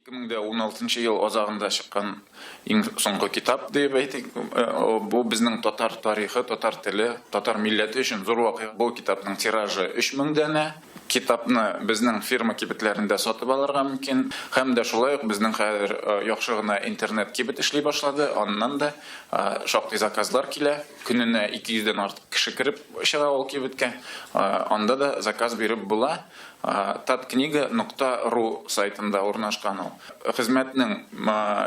2016 ел азагында чыккан иң соңгы китап дип әйтик. Бу безнең татар тарихы, татар теле, татар милләте өчен зур вакыйга. Бу китапның тиражы 3000 дәнә. Китапны безнең фирма кибетләрендә сатып алырга мөмкин. Һәм дә шулай ук безнең хәзер яхшы гына интернет кибет эшли башлады. Аннан да шактый заказлар килә. Көненә 200 дән артык кеше кирип чыга ул кибеткә. Анда да заказ биреп була. Tatkniga.ru сайтында урнашкан ул. Хезмәтнең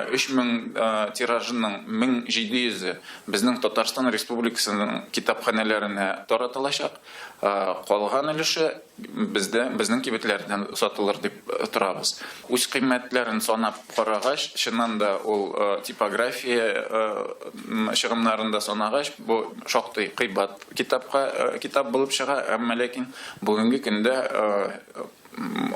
3000 тиражының 1700 безнең Татарстан Республикасының китапханәләренә таратылачак. Калган өлеше безнең кибетләрдән сатылыр дип торабыз. Үз кыйммәтләрен санап карагач, чыннан да ул типография чыгымнарында санагач, бу шактый кыйбат китап булып чыга, әмма ләкин бүгенге көндә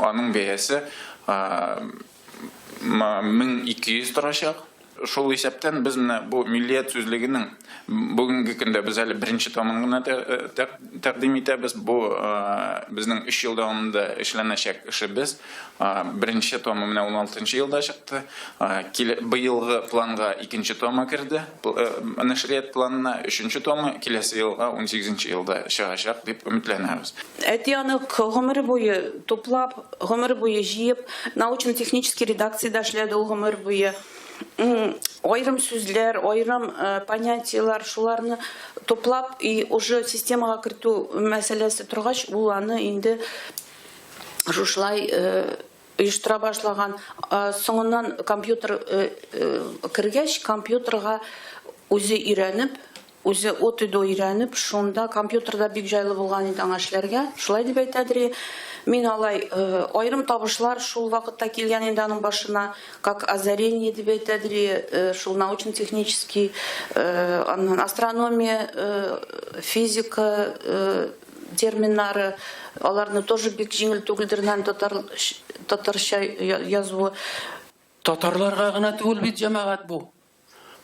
аның бәясе 1200 торачак. Шул исәптән без менә бу милләт сүзлегенең бүгенге көндә без әле беренче томын гына тәкъдим итәбез. Бу безнең 3 ел дәвамында эшләнәчәк эшебез. Беренче томы менә 16 елда чыкты. Быелгы планга 2нче тома керде. Нәшрият планына 3нче томы киләсе елга 18нче елда чыгачак дип өметләнәбез. Әтияны гомере буе туплап, гомере буе җыеп, научно-технический редакциядә эшләде ул гомер буе. Айрым сүзләр, айрым понятиялар, шуларны топлап и уже системага кертү мәсьәләсе торгач, ул аны инде шулай оештыра башлаган. Соңыннан компьютер кергәч, компьютерга үзе өйрәнеп, үзе от өйдә өйрәнеп, шунда компьютерда бик җайлы булган иде аңа эшләргә. Шулай дип әйтәдер. Мин алай айрым табышлар шул вакытта килгән инде аның башына, как озарение дип әйтәдер, шул научно-технический, астрономия, физика терминнары, аларны тоже бик җиңел түгелдер, татарча язуы. Татарларга гына түгел бит җәмәгать бу.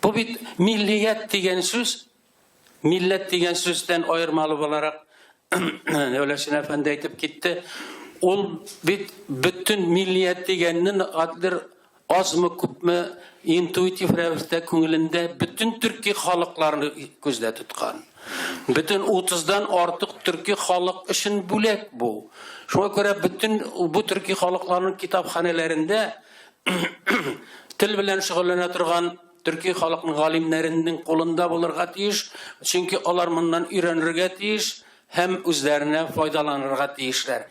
Бу бит миллият дигән сүз, милләт дигән сүздән аермалы буларак Өләшен әфәнде әйтеп китте. Ул бит бүтән милләт дигәннең адыр азмы күпме интуитив рәвештә күңелендә бүтән төрки халыкларны күздә тоткан. Бүтән 30дан артык төрки халык өчен бүләк бу. Шуңа күрә бүтән бу төрки халыкларның китапханәләрендә тел белән шөгыльләнә торган Türkiye халыкның галимнәренең кулында булырга тиеш, чөнки алар моннан өйрәнергә тиеш һәм үзләренә файдаланырга тиешләр.